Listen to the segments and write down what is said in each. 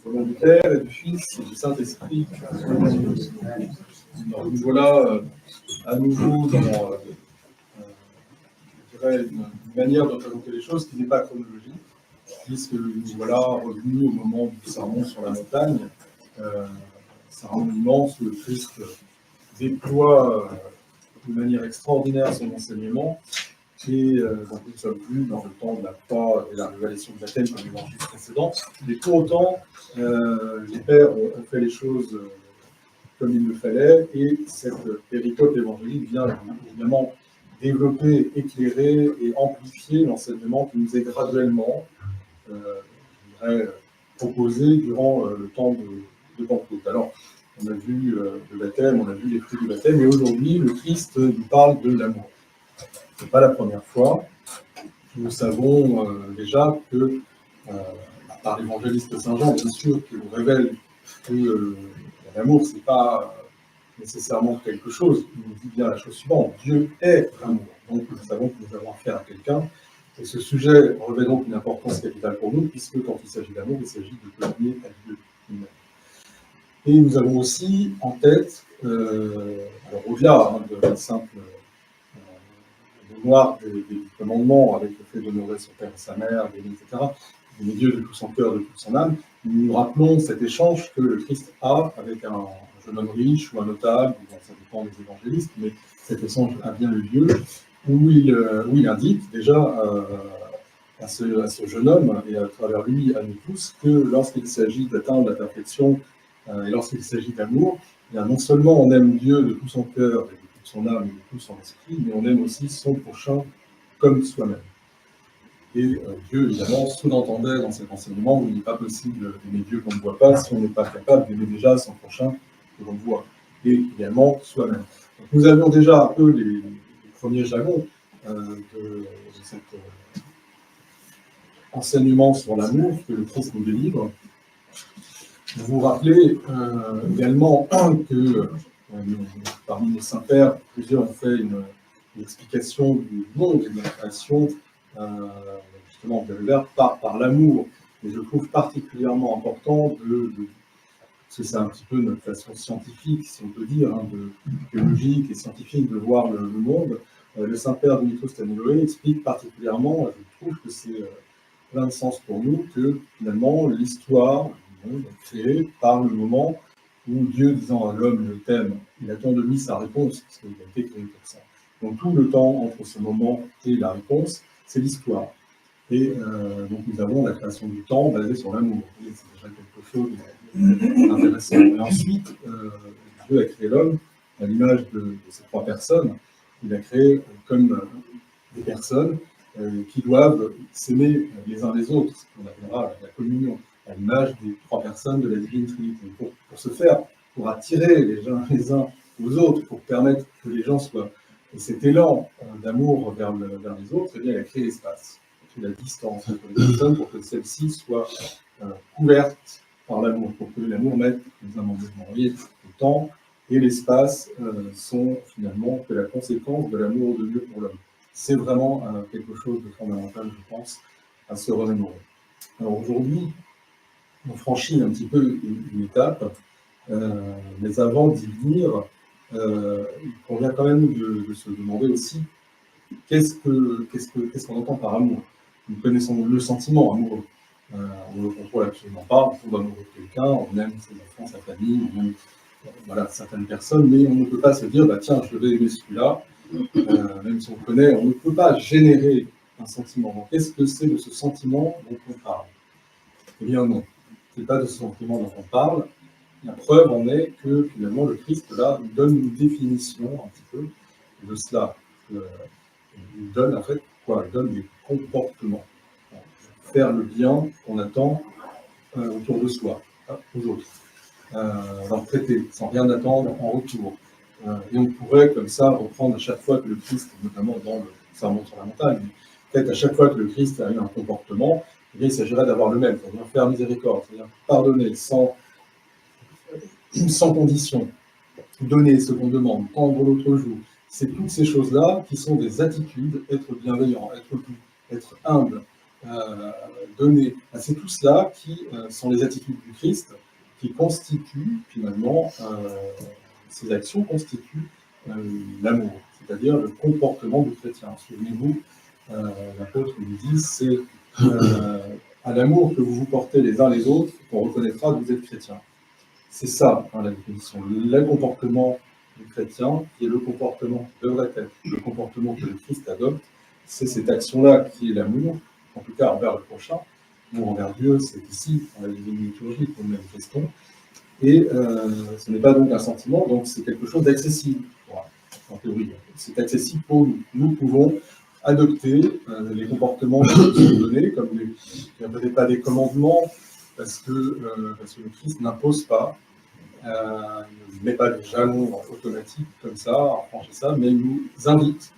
Au nom du Père et du Fils et du Saint-Esprit. Alors, nous voilà à nouveau dans je dirais une manière de présenter les choses qui n'est pas chronologique, puisque nous voilà revenus au moment du sermon sur la montagne, sermon immense où le Christ déploie de manière extraordinaire son enseignement. Et donc nous ne sommes plus dans le temps de la croix et la révélation du baptême comme l'évangile précédent. Mais pour autant, les pères ont fait les choses comme il le fallait, et cette péricope évangélique vient évidemment développer, éclairer et amplifier l'enseignement qui nous est graduellement, je dirais, proposé durant le temps de Pentecôte. Alors, on a vu le baptême, on a vu les fruits du baptême, et aujourd'hui, le Christ nous parle de l'amour. Ce n'est pas la première fois. Nous savons déjà que, par l'évangéliste Saint Jean, bien sûr, qui nous révèle que l'amour, ce n'est pas nécessairement quelque chose. Il nous dit bien la chose suivante: Dieu est amour. Donc nous savons que nous avons affaire à quelqu'un. Et ce sujet revêt donc une importance capitale pour nous, puisque quand il s'agit d'amour, il s'agit de donner à Dieu lui-même. Et nous avons aussi en tête, alors au-delà de la simple mémoire des commandements, avec le fait d'honorer son père et sa mère, etc., d'aimer Dieu de tout son cœur, de toute son âme, nous nous rappelons cet échange que le Christ a avec un jeune homme riche ou un notable, bon, ça dépend des évangélistes, mais cet échange a bien eu lieu, où il indique déjà à ce jeune homme, et à travers lui à nous tous, que lorsqu'il s'agit d'atteindre la perfection, et lorsqu'il s'agit d'amour, eh bien, non seulement on aime Dieu de tout son cœur, et de toute son âme, et de tout son esprit, mais on aime aussi son prochain comme soi-même. Et Dieu, évidemment, sous-entendait dans cet enseignement où il n'est pas possible d'aimer Dieu qu'on ne voit pas si on n'est pas capable d'aimer déjà son prochain que l'on voit, et également soi-même. Donc, nous avions déjà un peu les premiers jalons de cet enseignement sur l'amour que le Christ nous délivre. Vous vous rappelez également que parmi les saints-pères, plusieurs ont fait une explication du monde et de la création, justement, de l'univers par l'amour. Et je trouve particulièrement important parce que c'est un petit peu notre façon scientifique, si on peut dire, biologique et scientifique de voir le monde. Le Saint-Père Dimitros Staniloé explique particulièrement, je trouve que c'est plein de sens pour nous, que finalement l'histoire du monde est créée par le moment où Dieu, disant à l'homme: je t'aime, il attend de lui sa réponse, parce qu'il a été créé pour ça. Donc tout le temps entre ce moment et la réponse, c'est l'histoire. Et donc nous avons la création du temps basée sur l'amour. C'est déjà quelque chose d'intéressant. Et ensuite, Dieu a créé l'homme à l'image de ces trois personnes. Il a créé comme des personnes qui doivent s'aimer les uns les autres, ce qu'on appellera la communion, à l'image des trois personnes de la Divine Trinité. Pour ce faire, pour attirer les uns aux autres, pour permettre que les gens soient... Et cet élan d'amour vers les autres, eh bien, il a créé l'espace, la distance entre les personnes pour que celle-ci soit couverte par l'amour, pour que l'amour mette les amendements. Vous voyez, le temps et l'espace sont finalement que la conséquence de l'amour de Dieu pour l'homme. C'est vraiment quelque chose de fondamental, je pense, à se remémorer. Alors aujourd'hui, on franchit un petit peu une étape, mais avant d'y venir, il convient quand même de se demander aussi qu'est-ce qu'on entend par amour. Nous connaissons le sentiment amoureux. On ne le contrôle absolument pas. On tombe amoureux de quelqu'un, on aime ses enfants, sa famille, on aime certaines personnes, mais on ne peut pas se dire bah, tiens, je vais aimer celui-là, même si on le connaît, on ne peut pas générer un sentiment. Donc, qu'est-ce que c'est de ce sentiment dont on parle? Eh bien non, ce n'est pas de ce sentiment dont on parle. La preuve en est que finalement le Christ là nous donne une définition un petit peu de cela. Il donne en fait quoi? Il donne des comportements. Faire le bien qu'on attend autour de soi, aux autres. Leur prêter, sans rien attendre en retour. Et on pourrait comme ça reprendre à chaque fois que le Christ, notamment dans le sermon sur la montagne, peut-être à chaque fois que le Christ a eu un comportement, eh bien, il s'agirait d'avoir le même, c'est-à-dire faire miséricorde, c'est-à-dire pardonner sans condition, donner ce qu'on demande, tendre l'autre joue. C'est toutes ces choses-là qui sont des attitudes, être bienveillant, être doux, être humble, donner. C'est tout cela qui sont les attitudes du Christ qui constituent finalement, ces actions constituent l'amour, c'est-à-dire le comportement du chrétien. Souvenez-vous, l'apôtre lui dit, c'est à l'amour que vous vous portez les uns les autres qu'on reconnaîtra que vous êtes chrétien. C'est ça, la définition. Le comportement du chrétien, qui est le comportement qui devrait être, le comportement que le Christ adopte, c'est cette action-là qui est l'amour, en tout cas envers le prochain. L'amour envers Dieu, c'est ici, dans la divine liturgie, que nous manifestons. Et ce n'est pas donc un sentiment, donc c'est quelque chose d'accessible, voilà, en théorie. C'est accessible pour nous. Nous pouvons adopter les comportements qui nous sont donnés, comme il n'y a peut-être pas des commandements, parce que le Christ n'impose pas, il ne met pas des jalons automatiques comme ça, à franchir ça, mais il nous invite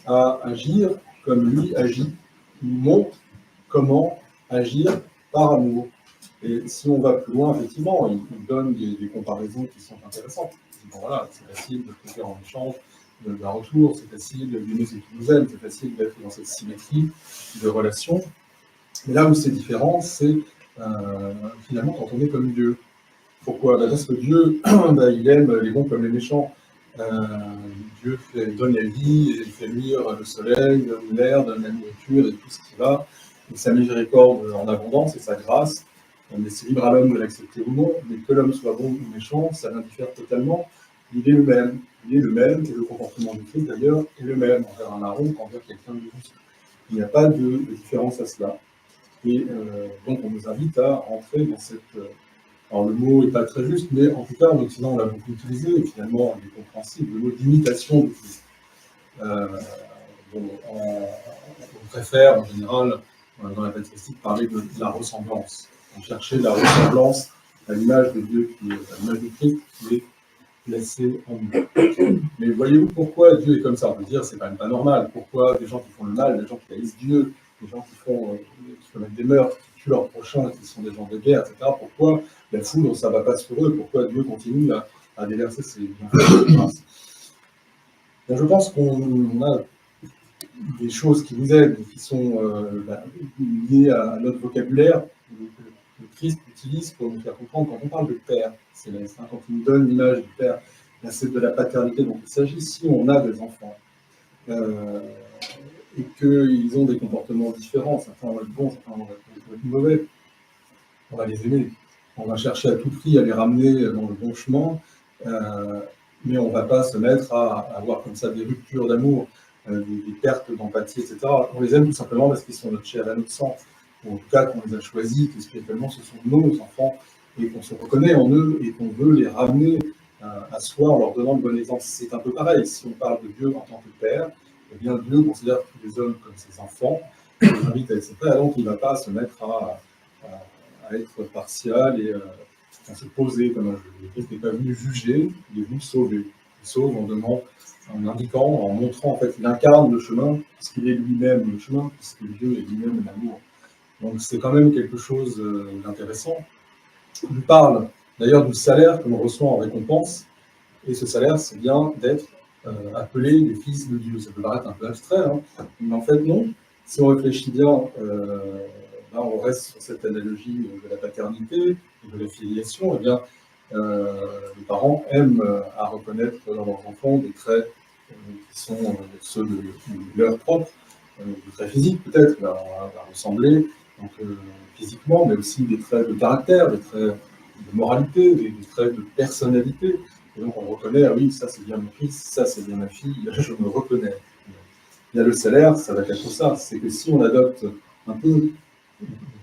à agir comme lui agit, il nous montre comment agir par amour. Et si on va plus loin, effectivement, il donne des comparaisons qui sont intéressantes. Bon, voilà, c'est facile de faire en échange d'un retour, c'est facile d'aimer ceux qui nous aiment, c'est facile d'être dans cette symétrie de relation. Mais là où c'est différent, c'est finalement quand on est comme Dieu. Pourquoi? Parce que Dieu, il aime les bons comme les méchants. Dieu donne la vie, et il fait luire le soleil, donne l'air, donne la nourriture et tout ce qui va, et sa miséricorde en abondance et sa grâce. Mais c'est libre à l'homme de l'accepter ou non, mais que l'homme soit bon ou méchant, ça l'indiffère totalement. Il est le même. Il est le même, et le comportement du Christ d'ailleurs est le même envers un larron qu'envers quelqu'un de juste. Il n'y a pas de différence à cela. Et donc on nous invite à entrer dans cette... alors le mot n'est pas très juste, mais en tout cas en Occident on l'a beaucoup utilisé, et finalement il est compréhensible, le mot d'imitation du Christ. On préfère en général, dans la patristique, parler de la ressemblance. On cherchait la ressemblance à l'image de Dieu, à l'image du Christ qui est placée en nous. Mais voyez-vous pourquoi Dieu est comme ça? On peut dire c'est quand même pas normal. Pourquoi des gens qui font le mal, des gens qui haïssent Dieu, des gens qui commettent des meurtres, qui tuent leurs prochains, qui sont des gens de guerre, etc. Pourquoi la foudre, ça ne va pas sur eux? Pourquoi Dieu continue à déverser ses bienfaits? Je pense qu'on a des choses qui nous aident, qui sont liées à notre vocabulaire, que le Christ utilise pour nous faire comprendre quand on parle de Père. C'est quand il nous donne l'image du Père, c'est de la paternité dont il s'agit. Si on a des enfants et qu'ils ont des comportements différents, certains vont être bons, certains vont être mauvais, on va les aimer. On va chercher à tout prix à les ramener dans le bon chemin, mais on ne va pas se mettre à avoir comme ça des ruptures d'amour, des pertes d'empathie, etc. On les aime tout simplement parce qu'ils sont notre chair et notre sang. En tout cas, qu'on les a choisis, que spirituellement ce sont nos enfants, et qu'on se reconnaît en eux, et qu'on veut les ramener à soi en leur donnant le bon exemple. C'est un peu pareil, si on parle de Dieu en tant que Père, eh bien Dieu considère tous les hommes comme ses enfants, il les invite à être ses frères, donc il ne va pas se mettre à être partial et à se poser comme un jeu. Le Christ n'est pas venu juger, il est venu sauver. Il sauve en indiquant, en montrant, en fait, il incarne le chemin, puisqu'il est lui-même le chemin, puisque Dieu est lui-même l'amour. Donc c'est quand même quelque chose d'intéressant. Il parle d'ailleurs du salaire que l'on reçoit en récompense, et ce salaire, c'est bien d'être appelé des fils de Dieu. Ça peut paraître un peu abstrait, hein, mais en fait non. Si on réfléchit bien, là, on reste sur cette analogie de la paternité et de la filiation. Eh bien, les parents aiment à reconnaître dans leurs enfants des traits qui sont ceux de leur propre, des traits physiques peut-être, à ressembler donc, physiquement, mais aussi des traits de caractère, des traits de moralité, des traits de personnalité. Et donc on reconnaît, ah oui, ça c'est bien mon fils, ça c'est bien ma fille, je me reconnais. Il y a le salaire, ça va être ça, c'est que si on adopte un peu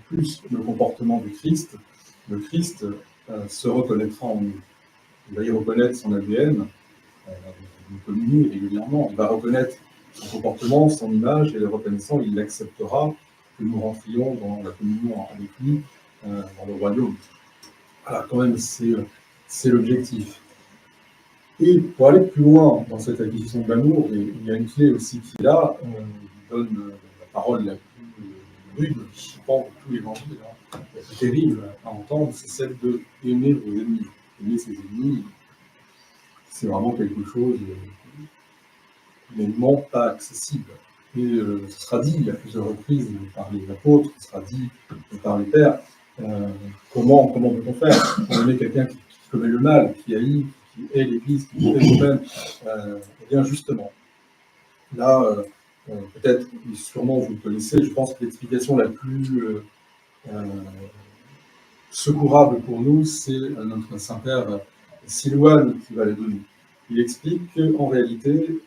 plus le comportement du Christ, le Christ se reconnaîtra en nous. Il va y reconnaître son ADN, nous communier régulièrement, il va reconnaître son comportement, son image, et le reconnaissant, il acceptera que nous rentrions dans la communion avec lui, dans le royaume. Voilà, quand même, c'est l'objectif. Et pour aller plus loin dans cette acquisition de l'amour, il y a une clé aussi qui est là, il donne la parole la plus rude, je pense, de tout l'évangile, la plus terrible à entendre, c'est celle de aimer vos ennemis. Aimer ses ennemis, c'est vraiment quelque chose d'humainement pas accessible. Et ce sera dit à plusieurs reprises par les apôtres, ce sera dit par les pères. Comment peut-on faire pour aimer quelqu'un qui commet le mal, qui haït, qui hait l'Église, qui hait nous-mêmes? Eh bien, justement, là, peut-être, sûrement vous le connaissez, je pense que l'explication la plus secourable pour nous, c'est notre Saint-Père Silouane qui va la donner. Il explique qu'en réalité,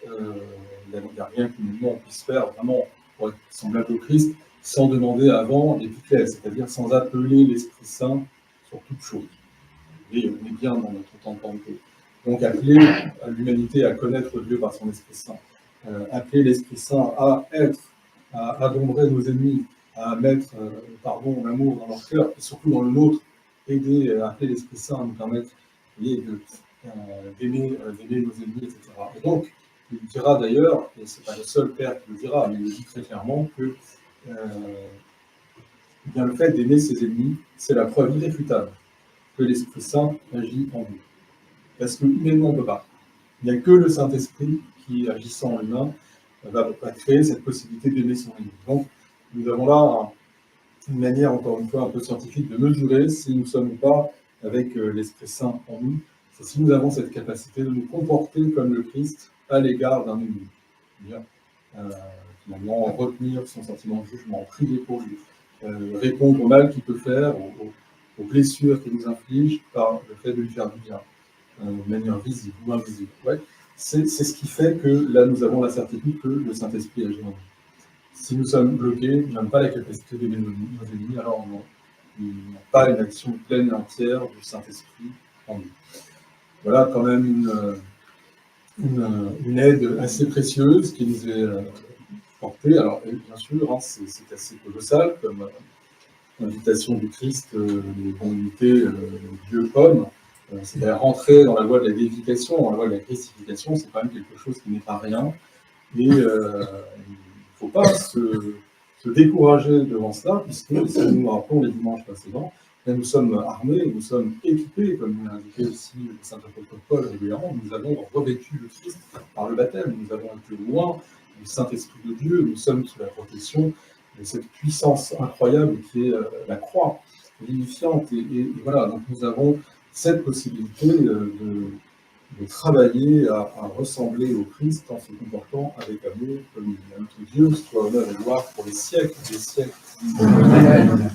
il n'y a rien qu'humainement on puisse faire vraiment pour être semblable au Christ sans demander avant l'épiclèse, c'est-à-dire sans appeler l'Esprit Saint sur toute chose. Et on est bien dans notre temps de Pentecôte. Donc appeler l'humanité à connaître Dieu par son Esprit Saint, appeler l'Esprit Saint à être, à adombrer nos ennemis, à mettre pardon, l'amour dans leur cœur, et surtout dans le nôtre, aider, appeler l'Esprit Saint à nous permettre d'aimer nos ennemis, etc. Et donc, il dira d'ailleurs, et ce n'est pas le seul père qui le dira, mais il le dit très clairement, que bien, le fait d'aimer ses ennemis, c'est la preuve irréfutable que l'Esprit Saint agit en nous. Parce que humainement, on ne peut pas. Il n'y a que le Saint-Esprit qui, agissant en humain, va créer cette possibilité d'aimer son ennemi. Donc, nous avons là une manière, encore une fois, un peu scientifique de mesurer si nous sommes ou pas avec l'Esprit Saint en nous. C'est si nous avons cette capacité de nous comporter comme le Christ à l'égard d'un ennemi. Finalement, retenir son sentiment de jugement, prier pour lui, répondre au mal qu'il peut faire, aux blessures qu'il nous inflige par le fait de lui faire du bien, de manière visible ou invisible. Ouais. C'est ce qui fait que là, nous avons la certitude que le Saint-Esprit agit en nous. Si nous sommes bloqués, nous n'avons pas la capacité d'aimer nos ennemis, alors on n'a pas une action pleine et entière du Saint-Esprit en nous. Voilà quand même une aide assez précieuse qui nous est portée. Alors, bien sûr, hein, c'est assez colossal comme l'invitation du Christ, les communautés Dieu homme, c'est-à-dire rentrer dans la voie de la déification, dans la voie de la christification, c'est quand même quelque chose qui n'est pas rien. Et il ne faut pas se décourager devant cela, puisque, si nous nous rappelons les dimanches précédents, nous sommes armés, nous sommes équipés, comme nous l'a indiqué aussi le saint apôtre Paul régulièrement, nous avons revêtu le Christ par le baptême, nous avons été loin du Saint-Esprit de Dieu, nous sommes sous la protection de cette puissance incroyable qui est la croix, vivifiante. Et voilà, donc nous avons cette possibilité de travailler à ressembler au Christ en se comportant avec amour comme il est. Notre Dieu soit honneur et gloire pour les siècles des siècles. Amen.